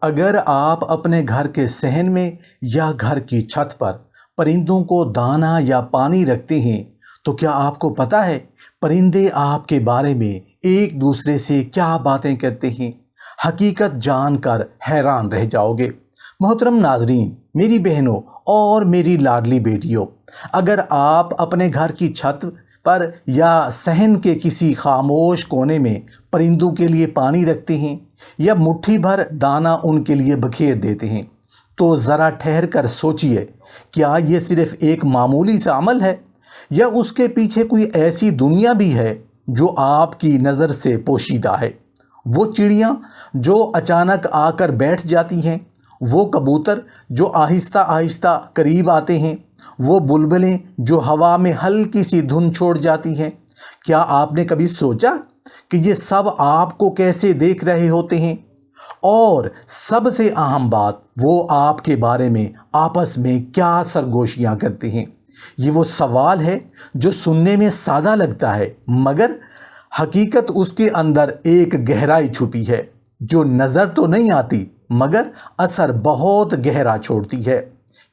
اگر آپ اپنے گھر کے صحن میں یا گھر کی چھت پر پرندوں کو دانہ یا پانی رکھتے ہیں تو کیا آپ کو پتہ ہے پرندے آپ کے بارے میں ایک دوسرے سے کیا باتیں کرتے ہیں؟ حقیقت جان کر حیران رہ جاؤ گے۔ محترم ناظرین، میری بہنوں اور میری لاڈلی بیٹیوں، اگر آپ اپنے گھر کی چھت پر یا صحن کے کسی خاموش کونے میں پرندوں کے لیے پانی رکھتے ہیں یا مٹھی بھر دانہ ان کے لیے بکھیر دیتے ہیں تو ذرا ٹھہر کر سوچئے، کیا یہ صرف ایک معمولی سا عمل ہے یا اس کے پیچھے کوئی ایسی دنیا بھی ہے جو آپ کی نظر سے پوشیدہ ہے؟ وہ چڑیاں جو اچانک آ کر بیٹھ جاتی ہیں، وہ کبوتر جو آہستہ آہستہ قریب آتے ہیں، وہ بلبلیں جو ہوا میں ہلکی سی دھن چھوڑ جاتی ہیں، کیا آپ نے کبھی سوچا کہ یہ سب آپ کو کیسے دیکھ رہے ہوتے ہیں؟ اور سب سے اہم بات، وہ آپ کے بارے میں آپس میں کیا سرگوشیاں کرتے ہیں؟ یہ وہ سوال ہے جو سننے میں سادہ لگتا ہے، مگر حقیقت اس کے اندر ایک گہرائی چھپی ہے جو نظر تو نہیں آتی مگر اثر بہت گہرا چھوڑتی ہے،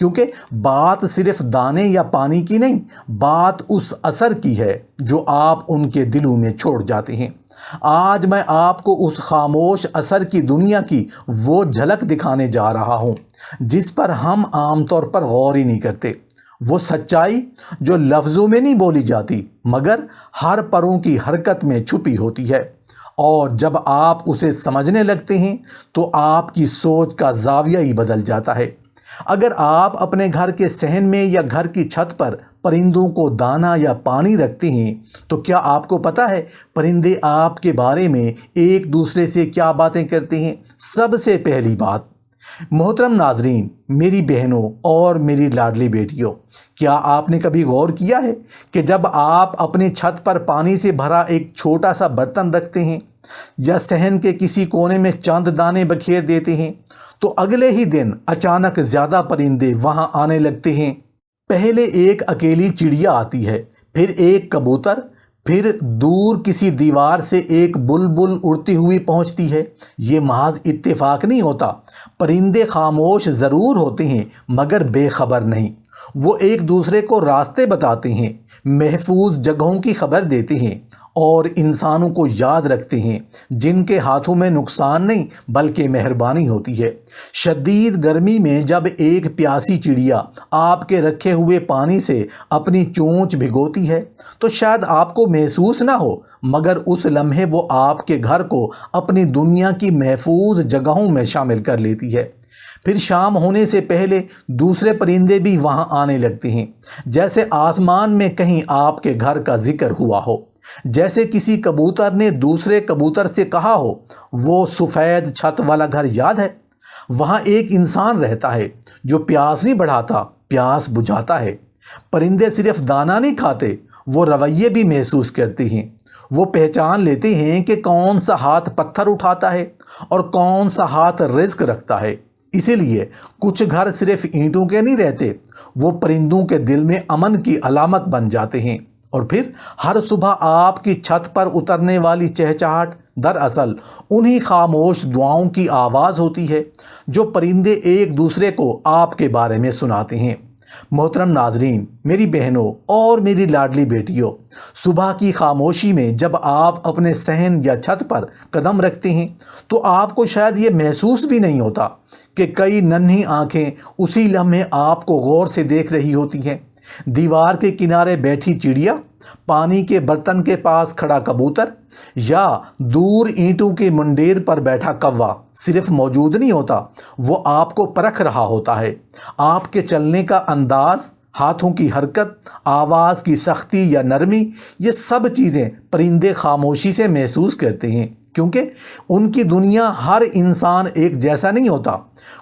کیونکہ بات صرف دانے یا پانی کی نہیں، بات اس اثر کی ہے جو آپ ان کے دلوں میں چھوڑ جاتے ہیں۔ آج میں آپ کو اس خاموش اثر کی دنیا کی وہ جھلک دکھانے جا رہا ہوں جس پر ہم عام طور پر غور ہی نہیں کرتے، وہ سچائی جو لفظوں میں نہیں بولی جاتی مگر ہر پروں کی حرکت میں چھپی ہوتی ہے، اور جب آپ اسے سمجھنے لگتے ہیں تو آپ کی سوچ کا زاویہ ہی بدل جاتا ہے۔ اگر آپ اپنے گھر کے صحن میں یا گھر کی چھت پر پرندوں کو دانہ یا پانی رکھتے ہیں تو کیا آپ کو پتہ ہے پرندے آپ کے بارے میں ایک دوسرے سے کیا باتیں کرتے ہیں؟ سب سے پہلی بات، محترم ناظرین، میری بہنوں اور میری لاڈلی بیٹیوں، کیا آپ نے کبھی غور کیا ہے کہ جب آپ اپنی چھت پر پانی سے بھرا ایک چھوٹا سا برتن رکھتے ہیں یا صحن کے کسی کونے میں چند دانے بکھیر دیتے ہیں تو اگلے ہی دن اچانک زیادہ پرندے وہاں آنے لگتے ہیں؟ پہلے ایک اکیلی چڑیا آتی ہے، پھر ایک کبوتر، پھر دور کسی دیوار سے ایک بلبل اڑتی ہوئی پہنچتی ہے۔ یہ محض اتفاق نہیں ہوتا، پرندے خاموش ضرور ہوتے ہیں مگر بے خبر نہیں۔ وہ ایک دوسرے کو راستے بتاتے ہیں، محفوظ جگہوں کی خبر دیتے ہیں اور انسانوں کو یاد رکھتے ہیں جن کے ہاتھوں میں نقصان نہیں بلکہ مہربانی ہوتی ہے۔ شدید گرمی میں جب ایک پیاسی چڑیا آپ کے رکھے ہوئے پانی سے اپنی چونچ بھگوتی ہے تو شاید آپ کو محسوس نہ ہو مگر اس لمحے وہ آپ کے گھر کو اپنی دنیا کی محفوظ جگہوں میں شامل کر لیتی ہے۔ پھر شام ہونے سے پہلے دوسرے پرندے بھی وہاں آنے لگتے ہیں، جیسے آسمان میں کہیں آپ کے گھر کا ذکر ہوا ہو، جیسے کسی کبوتر نے دوسرے کبوتر سے کہا ہو، وہ سفید چھت والا گھر یاد ہے؟ وہاں ایک انسان رہتا ہے جو پیاس نہیں بڑھاتا، پیاس بجھاتا ہے۔ پرندے صرف دانہ نہیں کھاتے، وہ رویے بھی محسوس کرتے ہیں۔ وہ پہچان لیتے ہیں کہ کون سا ہاتھ پتھر اٹھاتا ہے اور کون سا ہاتھ رزق رکھتا ہے۔ اسی لیے کچھ گھر صرف اینٹوں کے نہیں رہتے، وہ پرندوں کے دل میں امن کی علامت بن جاتے ہیں۔ اور پھر ہر صبح آپ کی چھت پر اترنے والی چہچہاٹ دراصل انہی خاموش دعاؤں کی آواز ہوتی ہے جو پرندے ایک دوسرے کو آپ کے بارے میں سناتے ہیں۔ محترم ناظرین، میری بہنوں اور میری لاڈلی بیٹیوں، صبح کی خاموشی میں جب آپ اپنے صحن یا چھت پر قدم رکھتے ہیں تو آپ کو شاید یہ محسوس بھی نہیں ہوتا کہ کئی ننھی آنکھیں اسی لمحے آپ کو غور سے دیکھ رہی ہوتی ہیں۔ دیوار کے کنارے بیٹھی چڑیا، پانی کے برتن کے پاس کھڑا کبوتر یا دور اینٹوں کے منڈیر پر بیٹھا کوا صرف موجود نہیں ہوتا، وہ آپ کو پرکھ رہا ہوتا ہے۔ آپ کے چلنے کا انداز، ہاتھوں کی حرکت، آواز کی سختی یا نرمی، یہ سب چیزیں پرندے خاموشی سے محسوس کرتے ہیں، کیونکہ ان کی دنیا ہر انسان ایک جیسا نہیں ہوتا۔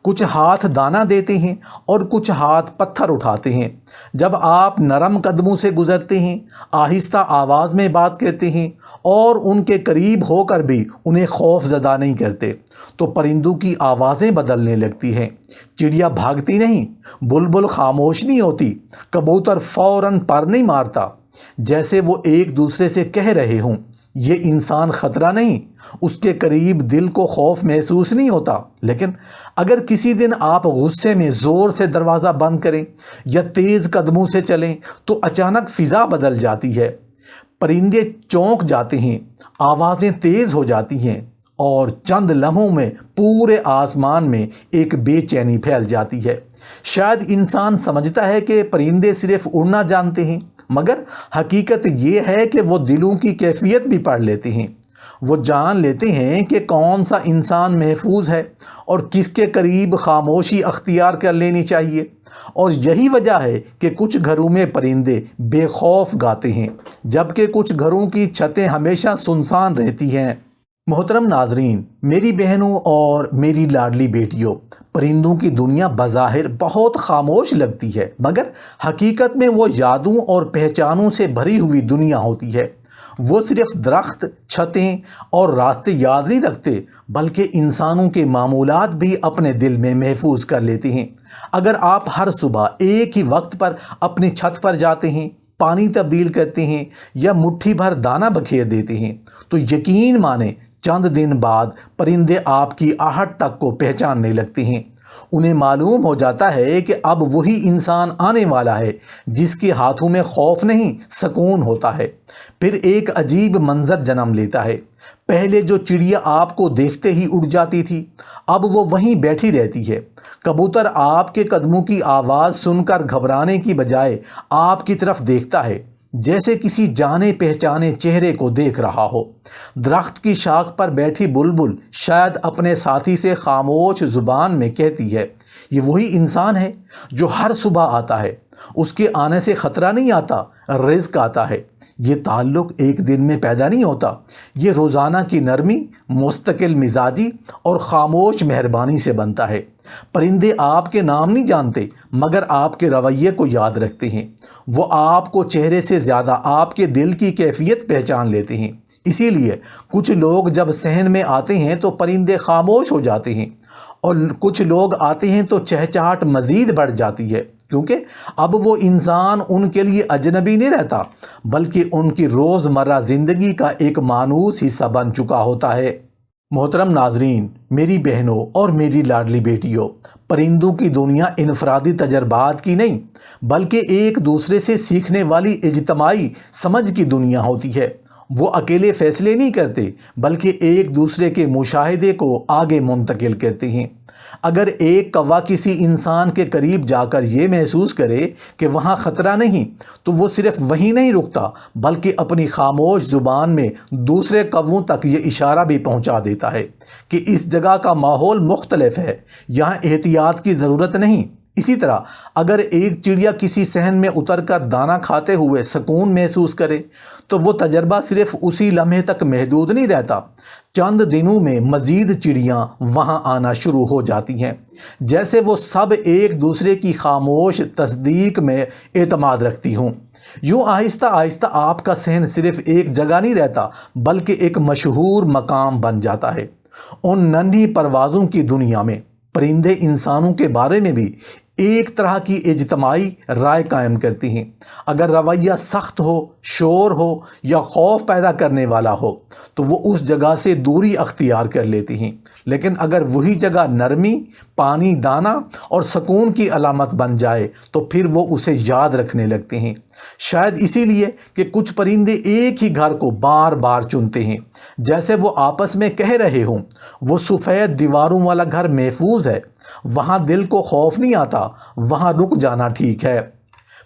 کچھ ہاتھ دانہ دیتے ہیں اور کچھ ہاتھ پتھر اٹھاتے ہیں۔ جب آپ نرم قدموں سے گزرتے ہیں، آہستہ آواز میں بات کرتے ہیں اور ان کے قریب ہو کر بھی انہیں خوف زدہ نہیں کرتے تو پرندوں کی آوازیں بدلنے لگتی ہیں۔ چڑیا بھاگتی نہیں، بلبل خاموش نہیں ہوتی، کبوتر فوراً پر نہیں مارتا، جیسے وہ ایک دوسرے سے کہہ رہے ہوں یہ انسان خطرہ نہیں، اس کے قریب دل کو خوف محسوس نہیں ہوتا۔ لیکن اگر کسی دن آپ غصے میں زور سے دروازہ بند کریں یا تیز قدموں سے چلیں تو اچانک فضا بدل جاتی ہے، پرندے چونک جاتے ہیں، آوازیں تیز ہو جاتی ہیں اور چند لمحوں میں پورے آسمان میں ایک بے چینی پھیل جاتی ہے۔ شاید انسان سمجھتا ہے کہ پرندے صرف اڑنا جانتے ہیں، مگر حقیقت یہ ہے کہ وہ دلوں کی کیفیت بھی پڑھ لیتے ہیں۔ وہ جان لیتے ہیں کہ کون سا انسان محفوظ ہے اور کس کے قریب خاموشی اختیار کر لینی چاہیے۔ اور یہی وجہ ہے کہ کچھ گھروں میں پرندے بے خوف گاتے ہیں، جبکہ کچھ گھروں کی چھتیں ہمیشہ سنسان رہتی ہیں۔ محترم ناظرین، میری بہنوں اور میری لاڈلی بیٹیوں، پرندوں کی دنیا بظاہر بہت خاموش لگتی ہے، مگر حقیقت میں وہ یادوں اور پہچانوں سے بھری ہوئی دنیا ہوتی ہے۔ وہ صرف درخت، چھتیں اور راستے یاد نہیں رکھتے، بلکہ انسانوں کے معمولات بھی اپنے دل میں محفوظ کر لیتے ہیں۔ اگر آپ ہر صبح ایک ہی وقت پر اپنی چھت پر جاتے ہیں، پانی تبدیل کرتے ہیں یا مٹھی بھر دانہ بکھیر دیتے ہیں تو یقین مانیں چند دن بعد پرندے آپ کی آہٹ تک کو پہچاننے لگتے ہیں۔ انہیں معلوم ہو جاتا ہے کہ اب وہی انسان آنے والا ہے جس کے ہاتھوں میں خوف نہیں، سکون ہوتا ہے۔ پھر ایک عجیب منظر جنم لیتا ہے۔ پہلے جو چڑیا آپ کو دیکھتے ہی اڑ جاتی تھی، اب وہ وہیں بیٹھی رہتی ہے۔ کبوتر آپ کے قدموں کی آواز سن کر گھبرانے کی بجائے آپ کی طرف دیکھتا ہے، جیسے کسی جانے پہچانے چہرے کو دیکھ رہا ہو۔ درخت کی شاخ پر بیٹھی بلبل شاید اپنے ساتھی سے خاموش زبان میں کہتی ہے، یہ وہی انسان ہے جو ہر صبح آتا ہے، اس کے آنے سے خطرہ نہیں آتا، رزق آتا ہے۔ یہ تعلق ایک دن میں پیدا نہیں ہوتا، یہ روزانہ کی نرمی، مستقل مزاجی اور خاموش مہربانی سے بنتا ہے۔ پرندے آپ کے نام نہیں جانتے، مگر آپ کے رویے کو یاد رکھتے ہیں۔ وہ آپ کو چہرے سے زیادہ آپ کے دل کی کیفیت پہچان لیتے ہیں۔ اسی لیے کچھ لوگ جب صحن میں آتے ہیں تو پرندے خاموش ہو جاتے ہیں، اور کچھ لوگ آتے ہیں تو چہچہاٹ مزید بڑھ جاتی ہے، کیونکہ اب وہ انسان ان کے لیے اجنبی نہیں رہتا، بلکہ ان کی روزمرہ زندگی کا ایک مانوس حصہ بن چکا ہوتا ہے۔ محترم ناظرین، میری بہنوں اور میری لاڈلی بیٹیوں، پرندوں کی دنیا انفرادی تجربات کی نہیں، بلکہ ایک دوسرے سے سیکھنے والی اجتماعی سمجھ کی دنیا ہوتی ہے۔ وہ اکیلے فیصلے نہیں کرتے، بلکہ ایک دوسرے کے مشاہدے کو آگے منتقل کرتے ہیں۔ اگر ایک کوا کسی انسان کے قریب جا کر یہ محسوس کرے کہ وہاں خطرہ نہیں، تو وہ صرف وہیں نہیں رکتا، بلکہ اپنی خاموش زبان میں دوسرے کووں تک یہ اشارہ بھی پہنچا دیتا ہے کہ اس جگہ کا ماحول مختلف ہے، یہاں احتیاط کی ضرورت نہیں۔ اسی طرح اگر ایک چڑیا کسی صحن میں اتر کر دانہ کھاتے ہوئے سکون محسوس کرے تو وہ تجربہ صرف اسی لمحے تک محدود نہیں رہتا، چند دنوں میں مزید چڑیاں وہاں آنا شروع ہو جاتی ہیں، جیسے وہ سب ایک دوسرے کی خاموش تصدیق میں اعتماد رکھتی ہوں۔ یوں آہستہ آہستہ آپ کا صحن صرف ایک جگہ نہیں رہتا، بلکہ ایک مشہور مقام بن جاتا ہے۔ ان ننھی پروازوں کی دنیا میں پرندے انسانوں کے بارے میں بھی ایک طرح کی اجتماعی رائے قائم کرتی ہیں۔ اگر رویہ سخت ہو، شور ہو یا خوف پیدا کرنے والا ہو تو وہ اس جگہ سے دوری اختیار کر لیتی ہیں، لیکن اگر وہی جگہ نرمی، پانی، دانہ اور سکون کی علامت بن جائے تو پھر وہ اسے یاد رکھنے لگتے ہیں۔ شاید اسی لیے کہ کچھ پرندے ایک ہی گھر کو بار بار چنتے ہیں، جیسے وہ آپس میں کہہ رہے ہوں، وہ سفید دیواروں والا گھر محفوظ ہے، وہاں دل کو خوف نہیں آتا، وہاں رک جانا ٹھیک ہے۔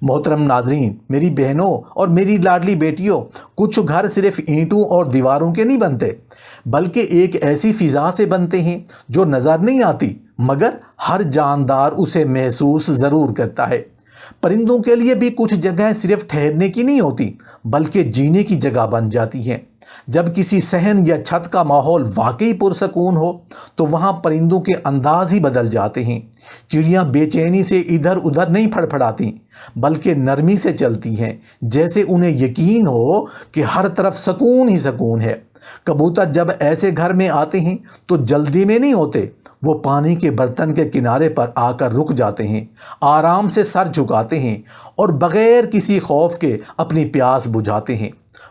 محترم ناظرین، میری بہنوں اور میری لاڈلی بیٹیوں، کچھ گھر صرف اینٹوں اور دیواروں کے نہیں بنتے، بلکہ ایک ایسی فضا سے بنتے ہیں جو نظر نہیں آتی، مگر ہر جاندار اسے محسوس ضرور کرتا ہے۔ پرندوں کے لیے بھی کچھ جگہیں صرف ٹھہرنے کی نہیں ہوتی، بلکہ جینے کی جگہ بن جاتی ہیں۔ جب کسی صحن یا چھت کا ماحول واقعی پرسکون ہو تو وہاں پرندوں کے انداز ہی بدل جاتے ہیں۔ چڑیاں بے چینی سے ادھر ادھر نہیں پھڑپھڑاتی، بلکہ نرمی سے چلتی ہیں، جیسے انہیں یقین ہو کہ ہر طرف سکون ہی سکون ہے۔ کبوتر جب ایسے گھر میں آتے ہیں تو جلدی میں نہیں ہوتے، وہ پانی کے برتن کے کنارے پر آ کر رک جاتے ہیں، آرام سے سر جھکاتے ہیں اور بغیر کسی خوف کے اپنی پیاس بجھاتے ہیں۔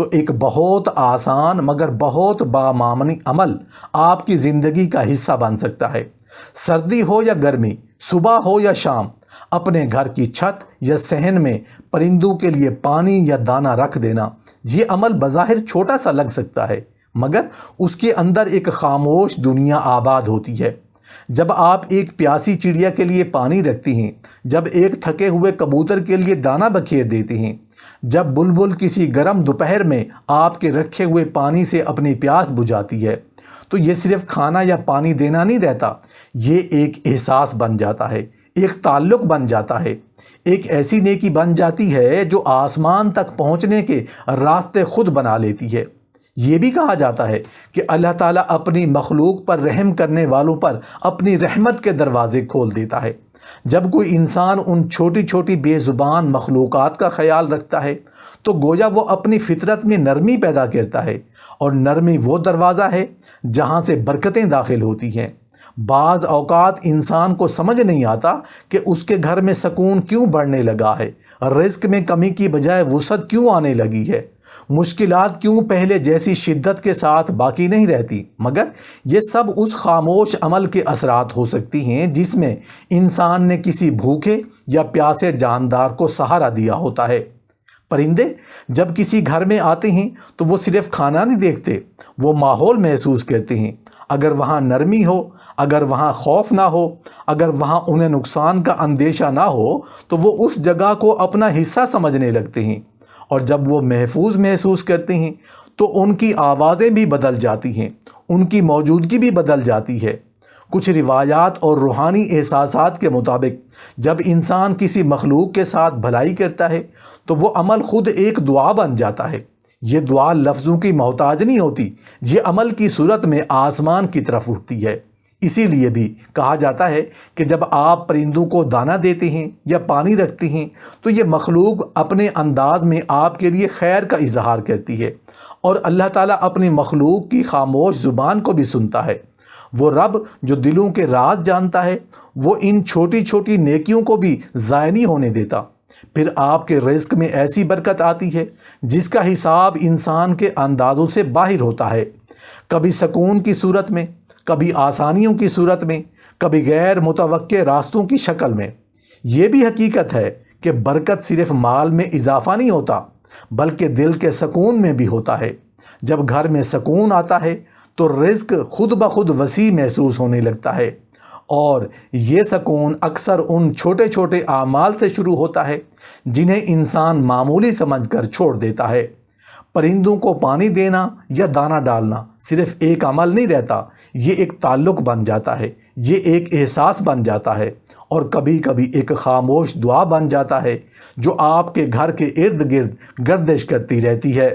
تو ایک بہت آسان مگر بہت بامعنی عمل آپ کی زندگی کا حصہ بن سکتا ہے۔ سردی ہو یا گرمی، صبح ہو یا شام، اپنے گھر کی چھت یا صحن میں پرندوں کے لیے پانی یا دانہ رکھ دینا۔ یہ عمل بظاہر چھوٹا سا لگ سکتا ہے، مگر اس کے اندر ایک خاموش دنیا آباد ہوتی ہے۔ جب آپ ایک پیاسی چڑیا کے لیے پانی رکھتی ہیں، جب ایک تھکے ہوئے کبوتر کے لیے دانہ بکھیر دیتے ہیں، جب بلبل کسی گرم دوپہر میں آپ کے رکھے ہوئے پانی سے اپنی پیاس بجھاتی ہے، تو یہ صرف کھانا یا پانی دینا نہیں رہتا، یہ ایک احساس بن جاتا ہے، ایک تعلق بن جاتا ہے، ایک ایسی نیکی بن جاتی ہے جو آسمان تک پہنچنے کے راستے خود بنا لیتی ہے۔ یہ بھی کہا جاتا ہے کہ اللہ تعالیٰ اپنی مخلوق پر رحم کرنے والوں پر اپنی رحمت کے دروازے کھول دیتا ہے۔ جب کوئی انسان ان چھوٹی چھوٹی بے زبان مخلوقات کا خیال رکھتا ہے تو گویا وہ اپنی فطرت میں نرمی پیدا کرتا ہے، اور نرمی وہ دروازہ ہے جہاں سے برکتیں داخل ہوتی ہیں۔ بعض اوقات انسان کو سمجھ نہیں آتا کہ اس کے گھر میں سکون کیوں بڑھنے لگا ہے، رزق میں کمی کی بجائے وسعت کیوں آنے لگی ہے، مشکلات کیوں پہلے جیسی شدت کے ساتھ باقی نہیں رہتی، مگر یہ سب اس خاموش عمل کے اثرات ہو سکتی ہیں جس میں انسان نے کسی بھوکے یا پیاسے جاندار کو سہارا دیا ہوتا ہے۔ پرندے جب کسی گھر میں آتے ہیں تو وہ صرف کھانا نہیں دیکھتے، وہ ماحول محسوس کرتے ہیں۔ اگر وہاں نرمی ہو، اگر وہاں خوف نہ ہو، اگر وہاں انہیں نقصان کا اندیشہ نہ ہو، تو وہ اس جگہ کو اپنا حصہ سمجھنے لگتے ہیں، اور جب وہ محفوظ محسوس کرتے ہیں تو ان کی آوازیں بھی بدل جاتی ہیں، ان کی موجودگی بھی بدل جاتی ہے۔ کچھ روایات اور روحانی احساسات کے مطابق جب انسان کسی مخلوق کے ساتھ بھلائی کرتا ہے تو وہ عمل خود ایک دعا بن جاتا ہے۔ یہ دعا لفظوں کی محتاج نہیں ہوتی، یہ عمل کی صورت میں آسمان کی طرف اٹھتی ہے۔ اسی لیے بھی کہا جاتا ہے کہ جب آپ پرندوں کو دانہ دیتے ہیں یا پانی رکھتے ہیں تو یہ مخلوق اپنے انداز میں آپ کے لیے خیر کا اظہار کرتی ہے، اور اللہ تعالیٰ اپنی مخلوق کی خاموش زبان کو بھی سنتا ہے۔ وہ رب جو دلوں کے راز جانتا ہے، وہ ان چھوٹی چھوٹی نیکیوں کو بھی ضائع نہیں ہونے دیتا۔ پھر آپ کے رزق میں ایسی برکت آتی ہے جس کا حساب انسان کے اندازوں سے باہر ہوتا ہے، کبھی سکون کی صورت میں، کبھی آسانیوں کی صورت میں، کبھی غیر متوقع راستوں کی شکل میں۔ یہ بھی حقیقت ہے کہ برکت صرف مال میں اضافہ نہیں ہوتا، بلکہ دل کے سکون میں بھی ہوتا ہے۔ جب گھر میں سکون آتا ہے تو رزق خود بخود وسیع محسوس ہونے لگتا ہے، اور یہ سکون اکثر ان چھوٹے چھوٹے اعمال سے شروع ہوتا ہے جنہیں انسان معمولی سمجھ کر چھوڑ دیتا ہے۔ پرندوں کو پانی دینا یا دانہ ڈالنا صرف ایک عمل نہیں رہتا، یہ ایک تعلق بن جاتا ہے، یہ ایک احساس بن جاتا ہے، اور کبھی کبھی ایک خاموش دعا بن جاتا ہے جو آپ کے گھر کے ارد گرد گردش کرتی رہتی ہے۔